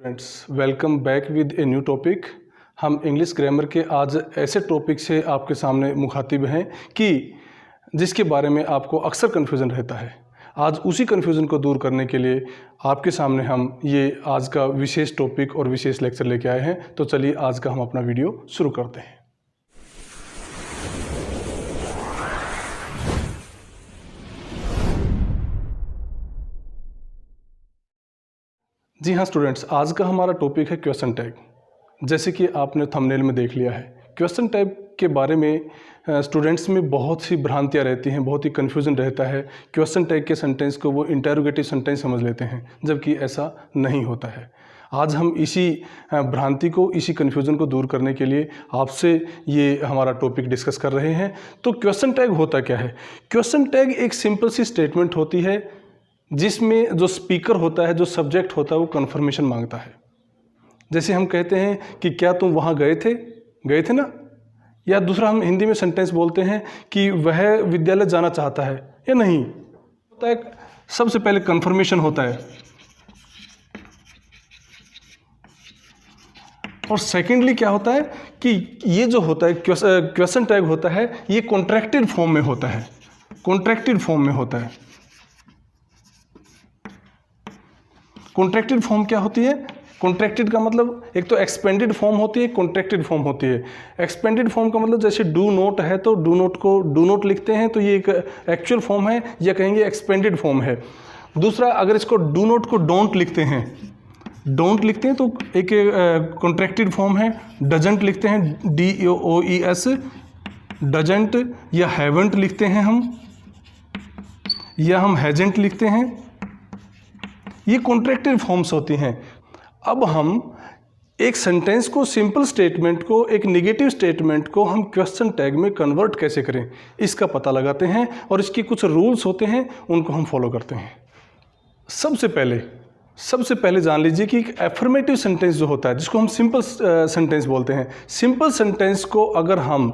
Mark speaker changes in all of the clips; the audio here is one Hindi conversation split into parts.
Speaker 1: Friends, welcome back with a new topic. हम इंग्लिश ग्रामर के आज ऐसे टॉपिक से आपके सामने मुखातिब हैं कि जिसके बारे में आपको अक्सर कन्फ्यूज़न रहता है। आज उसी कन्फ्यूज़न को दूर करने के लिए आपके सामने हम ये आज का विशेष टॉपिक और विशेष लेक्चर लेके आए हैं। तो चलिए आज का हम अपना वीडियो शुरू करते हैं। जी हाँ स्टूडेंट्स, आज का हमारा टॉपिक है क्वेश्चन टैग। जैसे कि आपने थंबनेल में देख लिया है, क्वेश्चन टैग के बारे में स्टूडेंट्स में बहुत सी भ्रांतियाँ रहती हैं, बहुत ही कन्फ्यूज़न रहता है। क्वेश्चन टैग के सेंटेंस को वो इंटरोगेटिव सेंटेंस समझ लेते हैं, जबकि ऐसा नहीं होता है। आज हम इसी भ्रांति को, इसी कन्फ्यूज़न को दूर करने के लिए आपसे ये हमारा टॉपिक डिस्कस कर रहे हैं। तो क्वेश्चन टैग होता क्या है? क्वेश्चन टैग एक सिंपल सी स्टेटमेंट होती है जिसमें जो स्पीकर होता है, जो सब्जेक्ट होता है, वो कन्फर्मेशन मांगता है। जैसे हम कहते हैं कि क्या तुम वहाँ गए थे ना? या दूसरा हम हिंदी में सेंटेंस बोलते हैं कि वह विद्यालय जाना चाहता है या नहीं। होता है, सबसे पहले कन्फर्मेशन होता है और सेकेंडली क्या होता है कि ये जो होता है क्वेश्चन टैग होता है, ये कॉन्ट्रैक्टेड फॉर्म में होता है। कॉन्ट्रैक्टेड फॉर्म में होता है। कॉन्ट्रैक्टेड फॉर्म क्या होती है? कॉन्ट्रैक्टेड का मतलब एक तो एक्सपेंडेड फॉर्म होती है, कॉन्ट्रैक्टेड फॉर्म होती है। एक्सपेंडेड फॉर्म का मतलब जैसे डू नोट है तो डू नोट को डू नोट लिखते हैं, तो ये एक एक्चुअल फॉर्म है, या कहेंगे एक्सपेंडेड फॉर्म है। दूसरा, अगर इसको डू नोट को डोंट लिखते हैं, तो एक कॉन्ट्रैक्टेड फॉर्म है। डजंट लिखते हैं, DOES, डजंट, या हैवंट लिखते हैं हम, या हम हैजेंट लिखते हैं। ये कॉन्ट्रैक्टेड फॉर्म्स होती हैं। अब हम एक सेंटेंस को, सिंपल स्टेटमेंट को, एक नेगेटिव स्टेटमेंट को हम क्वेश्चन टैग में कन्वर्ट कैसे करें, इसका पता लगाते हैं और इसके कुछ रूल्स होते हैं, उनको हम फॉलो करते हैं। सबसे पहले जान लीजिए कि एक एफर्मेटिव सेंटेंस जो होता है, जिसको हम सिंपल सेंटेंस बोलते हैं, सिंपल सेंटेंस को अगर हम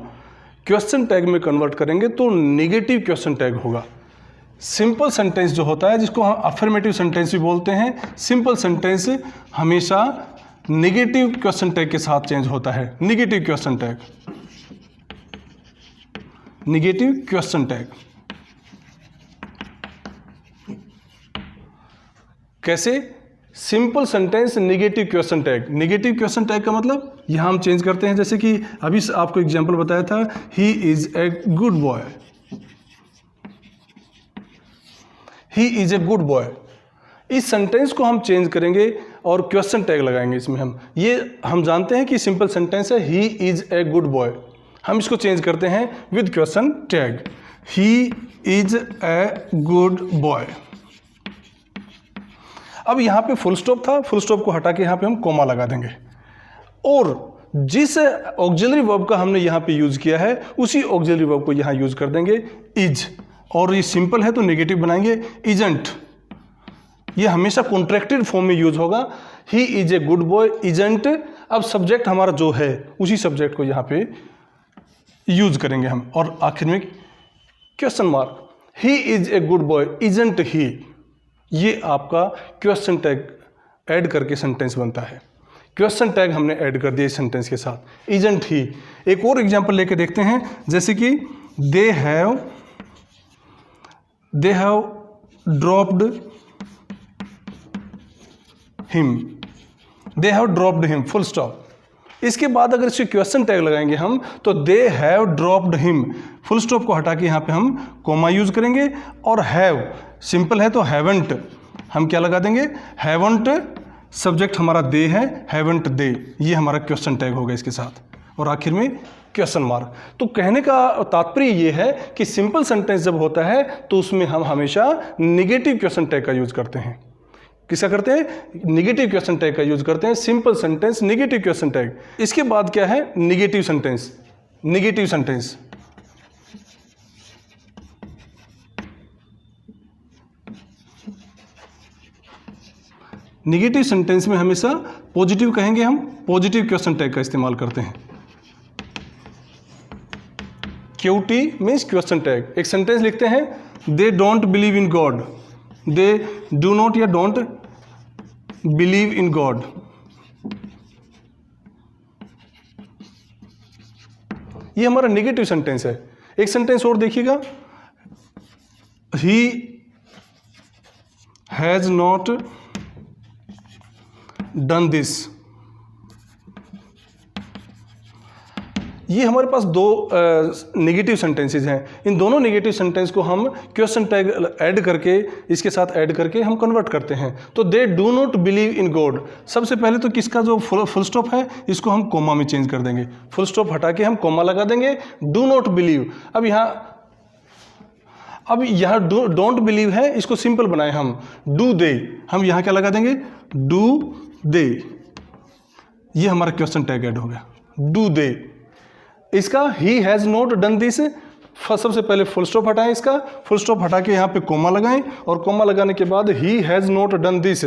Speaker 1: क्वेश्चन टैग में कन्वर्ट करेंगे तो नेगेटिव क्वेश्चन टैग होगा। सिंपल सेंटेंस जो होता है, जिसको हम अफर्मेटिव सेंटेंस भी बोलते हैं, सिंपल सेंटेंस हमेशा नेगेटिव क्वेश्चन टैग के साथ चेंज होता है। Negative question tag, negative question tag. कैसे? Simple sentence negative question tag. Negative question tag का मतलब यहां हम चेंज करते हैं। जैसे कि अभी आपको एग्जांपल बताया था, he is a good boy. He is a good boy. इस सेंटेंस को हम चेंज करेंगे और क्वेश्चन टैग लगाएंगे इसमें। हम जानते हैं कि सिंपल सेंटेंस है, he is a good boy. हम इसको चेंज करते हैं with question tag, he is a good boy. अब यहाँ पे फुल स्टॉप था, फुल स्टॉप को हटा के यहाँ पे हम कॉमा लगा देंगे और जिस ऑक्सिलरी वर्ब का हमने यहाँ पे यूज किया है, उसी ऑक्सिलरी वर्ब को यहाँ यूज कर देंगे, इज। और ये सिंपल है तो नेगेटिव बनाएंगे, इजंट। ये हमेशा कॉन्ट्रैक्टेड फॉर्म में यूज होगा। He is a good boy, isn't. अब सब्जेक्ट हमारा जो है, उसी सब्जेक्ट को यहाँ पे यूज करेंगे हम, और आखिर में question mark. He is a good boy, isn't he. ये आपका क्वेश्चन टैग ऐड करके सेंटेंस बनता है। क्वेश्चन टैग हमने ऐड कर दिया इस सेंटेंस के साथ, इजंट ही। एक और एग्जांपल लेके देखते हैं, जैसे कि they have dropped him, full stop. इसके बाद अगर इसके क्वेश्चन टैग लगाएंगे हम, तो they have dropped him, full stop को हटा के यहाँ पे हम कॉमा यूज करेंगे। और हैव सिंपल है तो हैवंट, हम क्या लगा देंगे, हैवंट। सब्जेक्ट हमारा दे है, हैवंट दे। ये हमारा क्वेश्चन टैग होगा इसके साथ, और आखिर में क्वेश्चन मार्क। तो कहने का तात्पर्य ये है कि सिंपल सेंटेंस जब होता है तो उसमें हम हमेशा नेगेटिव क्वेश्चन टैग का यूज करते हैं। किसका करते हैं? नेगेटिव क्वेश्चन टैग का यूज करते हैं। Simple sentence, negative question tag. इसके बाद क्या है? Negative sentence. Negative sentence negative sentence में हमेशा पॉजिटिव कहेंगे हम, पॉजिटिव क्वेश्चन टैग का इस्तेमाल करते हैं। QT means question tag. एक सेंटेंस लिखते हैं, they don't believe in God, they do not या डोंट बिलीव इन गॉड। ये हमारा नेगेटिव सेंटेंस है। एक सेंटेंस और देखिएगा, ही हैज़ नॉट डन दिस। ये हमारे पास दो नेगेटिव सेंटेंसेस हैं। इन दोनों नेगेटिव सेंटेंस को हम क्वेश्चन टैग ऐड करके, इसके साथ ऐड करके हम कन्वर्ट करते हैं। तो they do not believe in God, सबसे पहले तो किसका जो फुल स्टॉप है इसको हम कोमा में चेंज कर देंगे, फुल स्टॉप हटा के हम कोमा लगा देंगे, डू नॉट बिलीव। अब यहाँ डोंट बिलीव है, इसको सिंपल बनाए हम, डू दे, हम यहाँ क्या लगा देंगे, डू दे। ये हमारा क्वेश्चन टैग ऐड हो गया, डू दे। इसका ही हैज़ नॉट डन दिस, सबसे पहले फुल स्टॉप हटाएं, इसका फुल स्टॉप हटा के यहाँ पे कोमा लगाएं, और कोमा लगाने के बाद he has not done this,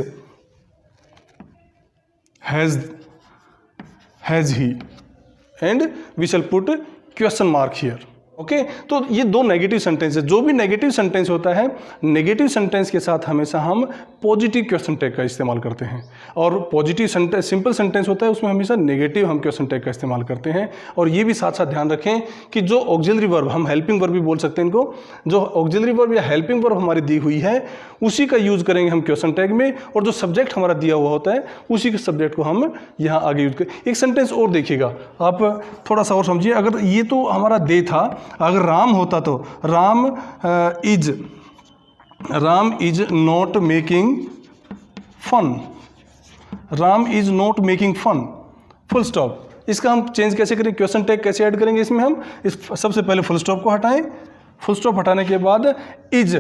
Speaker 1: has he, and we shall put question mark here. Okay, तो ये दो नेगेटिव सेंटेंस है। जो भी नेगेटिव सेंटेंस होता है, नेगेटिव सेंटेंस के साथ हमेशा हम पॉजिटिव क्वेश्चन टैग का इस्तेमाल करते हैं, और पॉजिटिव सेंटेंस, सिंपल सेंटेंस होता है उसमें हमेशा नेगेटिव हम क्वेश्चन टैग का इस्तेमाल करते हैं। और ये भी साथ साथ ध्यान रखें कि जो ऑक्सिलरी वर्ब, हम हेल्पिंग वर्ब भी बोल सकते हैं इनको, जो ऑक्सिलरी वर्ब या हेल्पिंग वर्ब हमारी दी हुई है उसी का यूज़ करेंगे हम क्वेश्चन टैग में, और जो सब्जेक्ट हमारा दिया हुआ होता है उसी के सब्जेक्ट को हम यहाँ आगे यूज करें। एक सेंटेंस और देखिएगा, आप थोड़ा सा और समझिए। अगर ये तो हमारा दे था, अगर राम होता तो Ram is not making fun, Ram is not making fun, full stop. इसका हम चेंज कैसे करें, क्वेश्चन टैग कैसे ऐड करेंगे इसमें हम, सबसे पहले फुल स्टॉप को हटाएं, फुल स्टॉप हटाने के बाद इज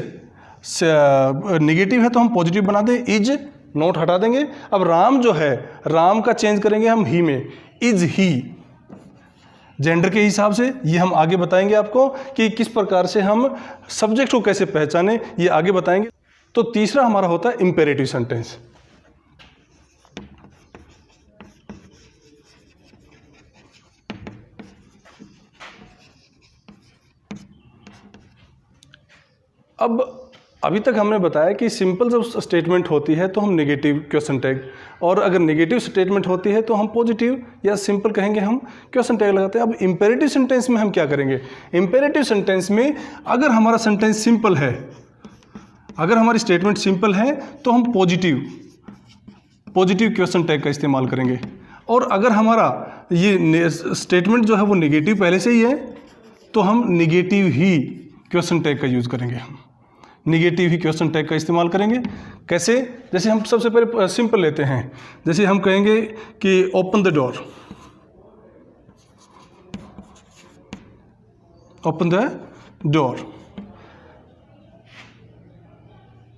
Speaker 1: नेगेटिव है तो हम पॉजिटिव बना दें, इज नॉट हटा देंगे। अब राम जो है, राम का चेंज करेंगे हम ही में, इज ही, जेंडर के हिसाब से। ये हम आगे बताएंगे आपको कि किस प्रकार से हम सब्जेक्ट को कैसे पहचाने, ये आगे बताएंगे। तो तीसरा हमारा होता है इंपेरेटिव सेंटेंस। अब अभी तक हमने बताया कि सिंपल जब स्टेटमेंट होती है तो हम नेगेटिव क्वेश्चन टैग, और अगर नेगेटिव स्टेटमेंट होती है तो हम पॉजिटिव या सिंपल कहेंगे हम क्वेश्चन टैग लगाते हैं। अब इंपेरेटिव सेंटेंस में हम क्या करेंगे, इंपेरेटिव सेंटेंस में अगर हमारा सेंटेंस सिंपल है, अगर हमारी स्टेटमेंट सिंपल है तो हम पॉजिटिव क्वेश्चन टैग का इस्तेमाल करेंगे, और अगर हमारा ये स्टेटमेंट जो है वो नेगेटिव पहले से ही है तो हम नेगेटिव ही क्वेश्चन टैग का यूज़ करेंगे, हम निगेटिव ही क्वेश्चन टैग का इस्तेमाल करेंगे। कैसे, जैसे हम सबसे पहले सिंपल लेते हैं, जैसे हम कहेंगे कि open the door, open the door,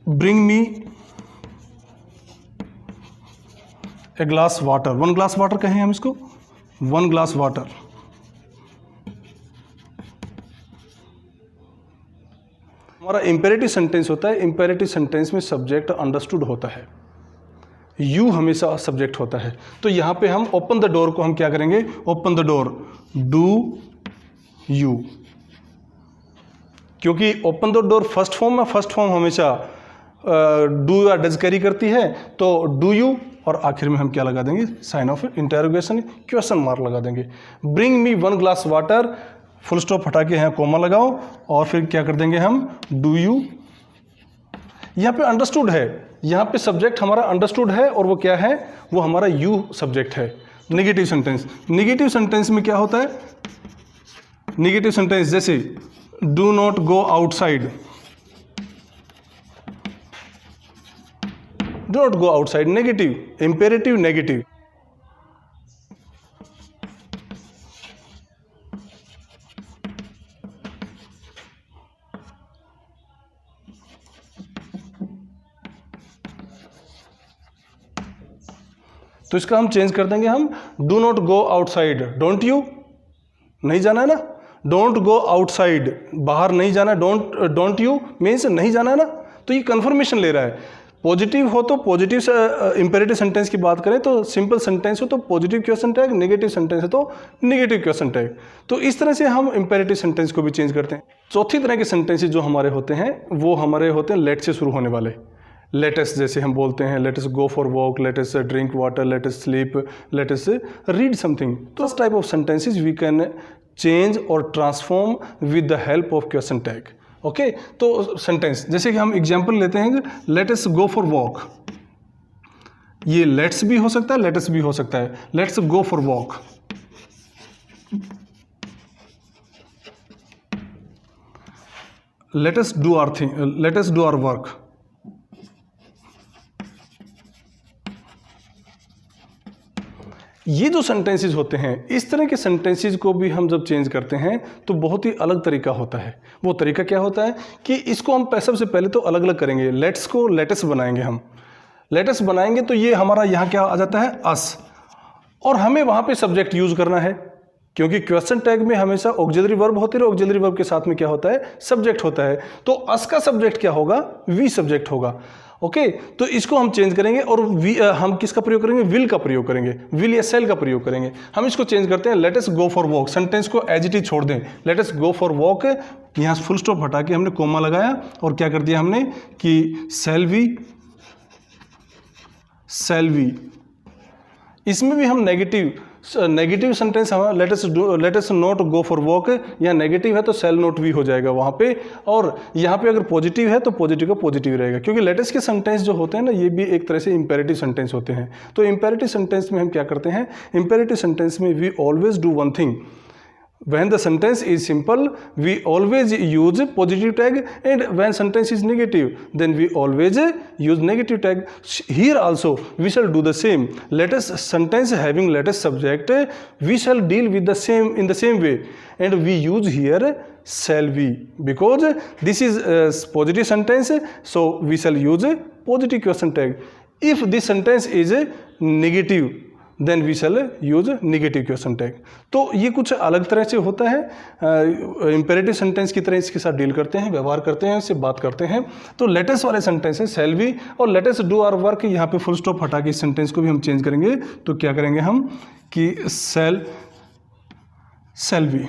Speaker 1: bring me a glass water, 1 glass water कहें हम इसको, 1 ग्लास वाटर। हमारा इंपेरेटिव सेंटेंस होता है, इंपेरेटिव सेंटेंस में सब्जेक्ट अंडरस्टूड होता है, यू हमेशा सब्जेक्ट होता है। तो यहाँ पे हम ओपन द डोर को हम क्या करेंगे, open the door, do you, क्योंकि open the door first form में, फर्स्ट फॉर्म हमेशा डू या डज कैरी करती है, तो डू यू, और आखिर में हम क्या लगा देंगे, sign of interrogation, question mark लगा देंगे। Bring me 1 glass water, full stop हटा के यहाँ कोमा लगाओ, और फिर क्या कर देंगे हम, डू यू। यहाँ पे अंडरस्टूड है, यहाँ पे सब्जेक्ट हमारा अंडरस्टूड है, और वो क्या है, वो हमारा यू सब्जेक्ट है। नेगेटिव सेंटेंस, नेगेटिव सेंटेंस में क्या होता है, नेगेटिव सेंटेंस जैसे do not go outside, do not go outside, negative, imperative negative. तो इसका हम चेंज कर देंगे, हम do not go outside, don't you, नहीं जाना है ना, डोंट गो आउटसाइड, बाहर नहीं जाना, डोंट यू मीन्स नहीं जाना है ना, तो ये कंफर्मेशन ले रहा है। पॉजिटिव हो तो पॉजिटिव इंपेरेटिव सेंटेंस की बात करें तो सिंपल सेंटेंस हो तो positive question tag, negative sentence है तो नेगेटिव क्वेश्चन टैग। तो इस तरह से हम इंपेरेटिव सेंटेंस को भी चेंज करते हैं। चौथी तरह के सेंटेंसेस जो हमारे होते हैं वो हमारे होते हैं लेट से शुरू होने वाले। लेटस जैसे हम बोलते हैं, let's go for walk, let's drink water, let's sleep, let's read something. तो इस type of sentences we can change और transform with the help of question tag. Okay, तो सेंटेंस जैसे कि हम एग्जाम्पल लेते हैं, लेटस गो फॉर वॉक, ये लेट्स भी हो सकता है, लेटस भी हो सकता है। Let's go for walk, let's do our thing, let's do our work. ये जो सेंटेंसेस होते हैं, इस तरह के सेंटेंसेस को भी हम जब चेंज करते हैं तो बहुत ही अलग तरीका होता है। वो तरीका क्या होता है कि इसको हम सबसे पहले तो अलग अलग करेंगे। लेट्स को लेटस बनाएंगे, हम लेटस बनाएंगे तो ये हमारा यहाँ क्या आ जाता है, अस, और हमें वहाँ पे सब्जेक्ट यूज करना है, क्योंकि क्वेश्चन टैग में हमेशा ऑक्सिलरी वर्ब होते हैं, ऑक्सिलरी वर्ब के साथ में क्या होता है, सब्जेक्ट होता है। तो अस का सब्जेक्ट क्या होगा, वी सब्जेक्ट होगा। ओके, तो इसको हम चेंज करेंगे और हम किसका प्रयोग करेंगे, विल का प्रयोग करेंगे, विल या सेल का प्रयोग करेंगे। हम इसको चेंज करते हैं, let us go for walk. Sentence को एज इट इज छोड़ दें, let us go for walk, यहाँ फुल स्टॉप हटा के हमने कोमा लगाया और क्या कर दिया हमने कि सेल वी। इसमें भी हम नेगेटिव सेंटेंस, हम late us not go for walk, या नेगेटिव है तो सेल नोट भी हो जाएगा वहाँ पे, और यहाँ पे अगर पॉजिटिव है तो पॉजिटिव का पॉजिटिव रहेगा, क्योंकि लेटेस्ट के सेंटेंस जो होते हैं ना, ये भी एक तरह से इंपेरेटिव सेंटेंस होते हैं। तो इंपेरेटिव सेंटेंस में हम क्या करते हैं, इंपेरेटिव सेंटेंस में we always do one thing, when the sentence is simple we always use positive tag, and when sentence is negative then we always use negative tag. Here also we shall do the same. Latest sentence having latest subject we shall deal with the same in the same way, and we use here shall we because this is a positive sentence, so we shall use a positive question tag. If this sentence is negative then we shall use negative question tag. तो ये कुछ अलग तरह से होता है, इंपेरेटिव सेंटेंस की तरह इसके साथ डील करते हैं, व्यवहार करते हैं, इससे बात करते हैं। तो लेटेस्ट वाले सेंटेंस है शैल वी और लेटेस्ट डू आवर वर्क, यहाँ पे फुल स्टॉप हटा के इस सेंटेंस को भी हम चेंज करेंगे। तो क्या करेंगे हम कि शैल वी।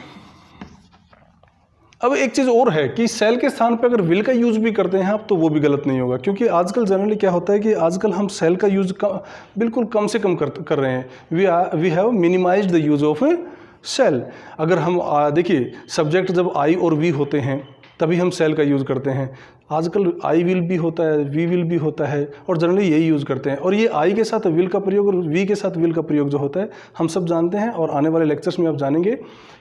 Speaker 1: अब एक चीज़ और है कि सेल के स्थान पर अगर विल का यूज़ भी करते हैं आप, तो वो भी गलत नहीं होगा, क्योंकि आजकल जनरली क्या होता है कि आजकल हम सेल का यूज़ बिल्कुल कम से कम कर रहे हैं। We have minimised the use of cell. अगर हम देखिए, सब्जेक्ट जब आई और वी होते हैं तभी हम सेल का यूज़ करते हैं। आजकल आई विल भी होता है, वी विल भी होता है, और जनरली यही यूज़ करते हैं। और ये आई के साथ विल का प्रयोग और वी के साथ विल का प्रयोग जो होता है हम सब जानते हैं, और आने वाले लेक्चर्स में आप जानेंगे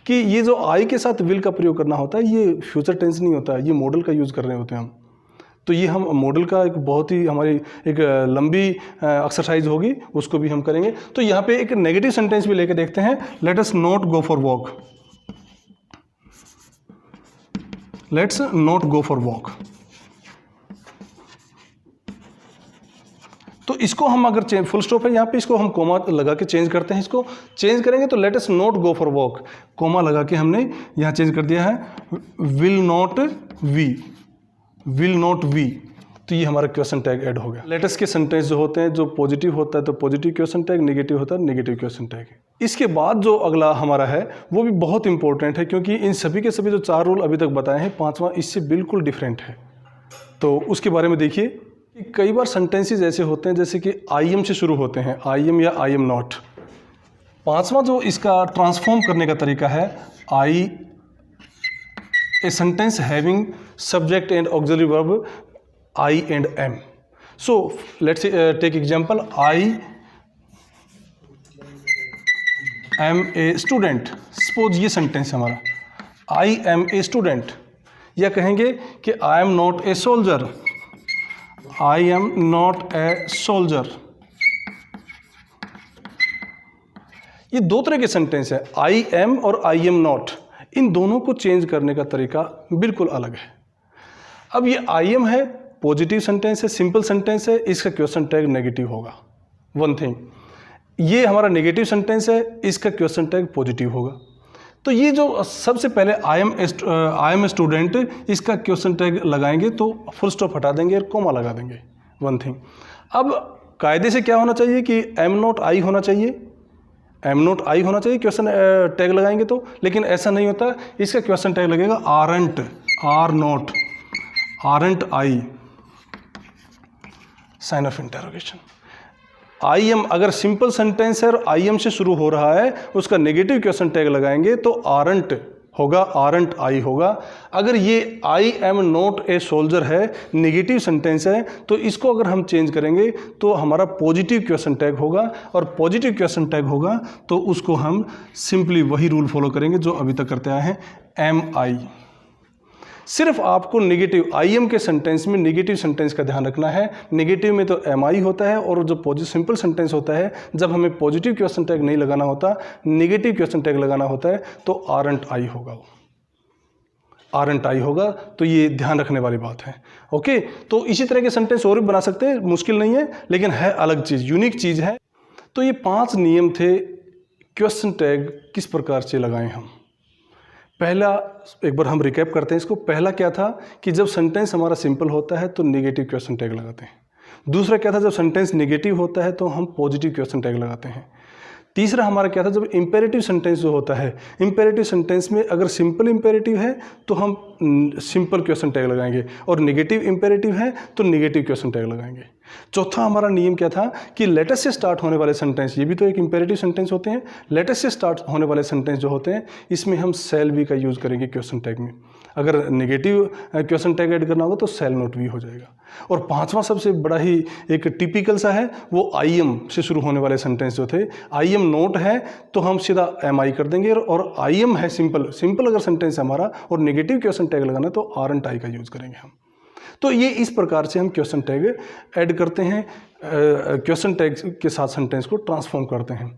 Speaker 1: कि ये जो आई के साथ विल का प्रयोग करना होता है ये फ्यूचर टेंस नहीं होता है, ये मॉडल का यूज़ कर रहे होते हैं हम। तो ये हम मॉडल का एक बहुत ही हमारी एक लंबी एक्सरसाइज होगी, उसको भी हम करेंगे। तो यहाँ पे एक नेगेटिव सेंटेंस भी लेके देखते हैं, late us not go for walk. Let's not go for walk. तो इसको हम अगर फुल स्टॉप है यहाँ पे, इसको हम कोमा लगा के चेंज करते हैं। इसको चेंज करेंगे तो let us not go for walk, comma लगा के हमने यहाँ चेंज कर दिया है विल नॉट वी। तो ये हमारा क्वेश्चन टैग ऐड हो गया। लेटेस्ट के सेंटेंस जो होते हैं, जो पॉजिटिव होता है तो पॉजिटिव क्वेश्चन टैग, नेगेटिव होता है नेगेटिव क्वेश्चन टैग। इसके बाद जो अगला हमारा है वो भी बहुत इंपॉर्टेंट है, क्योंकि इन सभी के सभी जो 4 रूल अभी तक बताए हैं, 5वां इससे बिल्कुल डिफरेंट है। तो उसके बारे में देखिए कि कई बार सेंटेंसेस ऐसे होते हैं जैसे कि आई एम से शुरू होते हैं, आई एम या आई एम नॉट। 5वां जो इसका ट्रांसफॉर्म करने का तरीका है, a sentence having subject and auxiliary verb I and am. So let's take example, I am a student. Suppose ये सेंटेंस है हमारा, I am a student, या कहेंगे कि I am not a soldier, I am not a soldier। ये 2 तरह के सेंटेंस है, I am और I am not। इन दोनों को चेंज करने का तरीका बिल्कुल अलग है। अब ये I am है, पॉजिटिव सेंटेंस है, सिंपल सेंटेंस है, इसका क्वेश्चन टैग नेगेटिव होगा, वन थिंग। ये हमारा नेगेटिव सेंटेंस है, इसका क्वेश्चन टैग पॉजिटिव होगा। तो ये जो सबसे पहले आई एम ए स्टूडेंट, इसका क्वेश्चन टैग लगाएंगे तो फुल स्टॉप हटा देंगे और कोमा लगा देंगे, वन थिंग। अब कायदे से क्या होना चाहिए कि एम नॉट आई होना चाहिए, एम नॉट आई होना चाहिए क्वेश्चन टैग लगाएंगे तो, लेकिन ऐसा नहीं होता। इसका क्वेश्चन टैग लगेगा aren't, are not, aren't I, sign of interrogation. I am अगर सिंपल सेंटेंस है और आई एम से शुरू हो रहा है, उसका नेगेटिव क्वेश्चन टैग लगाएंगे तो आरंट होगा, आरंट आई होगा। अगर ये I am not a soldier है, नेगेटिव सेंटेंस है, तो इसको अगर हम चेंज करेंगे तो हमारा पॉजिटिव क्वेश्चन टैग होगा, और पॉजिटिव क्वेश्चन टैग होगा तो उसको हम सिंपली वही रूल फॉलो करेंगे जो अभी तक करते आए हैं, एम आई। सिर्फ आपको नेगेटिव आई एम के सेंटेंस में नेगेटिव सेंटेंस का ध्यान रखना है। नेगेटिव में तो एम आई होता है, और जो पॉजिटिव सिंपल सेंटेंस होता है जब हमें पॉजिटिव क्वेश्चन टैग नहीं लगाना होता, नेगेटिव क्वेश्चन टैग लगाना होता है, तो आरंट आई होगा, वो आरंट आई होगा। तो ये ध्यान रखने वाली बात है। ओके, तो इसी तरह के सेंटेंस और भी बना सकते हैं, मुश्किल नहीं है, लेकिन है अलग चीज़, यूनिक चीज़ है। तो ये 5 नियम थे क्वेश्चन टैग किस प्रकार से लगाएं हम। पहला, एक बार हम रिकैप करते हैं इसको। पहला क्या था कि जब सेंटेंस हमारा सिंपल होता है तो नेगेटिव क्वेश्चन टैग लगाते हैं। दूसरा क्या था, जब सेंटेंस नेगेटिव होता है तो हम पॉजिटिव क्वेश्चन टैग लगाते हैं। तीसरा हमारा क्या था, जब इंपेरेटिव सेंटेंस जो होता है, इंपेरेटिव सेंटेंस में अगर सिंपल इंपेरेटिव है तो हम सिंपल क्वेश्चन टैग लगाएंगे, और नेगेटिव इंपेरेटिव है तो नेगेटिव क्वेश्चन टैग लगाएंगे। चौथा हमारा नियम क्या था कि लेटर से स्टार्ट होने वाले सेंटेंस, ये भी तो एक इंपेरेटिव सेंटेंस होते हैं, लेटर से स्टार्ट होने वाले सेंटेंस जो होते हैं, इसमें हम सेल वी का यूज़ करेंगे क्वेश्चन टैग में। अगर नेगेटिव क्वेश्चन टैग ऐड करना होगा तो सेल नोट वी हो जाएगा। और पांचवा सबसे बड़ा ही एक टिपिकल सा है, वो आई एम से शुरू होने वाले सेंटेंस जो थे, आई एम नोट है तो हम सीधा एम आई कर देंगे, और आई एम है सिंपल अगर सेंटेंस है हमारा और नेगेटिव क्वेश्चन टैग लगाना है तो आरंट आई का यूज़ करेंगे हम। तो ये इस प्रकार से हम क्वेश्चन टैग ऐड करते हैं, क्वेश्चन टैग के साथ सेंटेंस को ट्रांसफॉर्म करते हैं।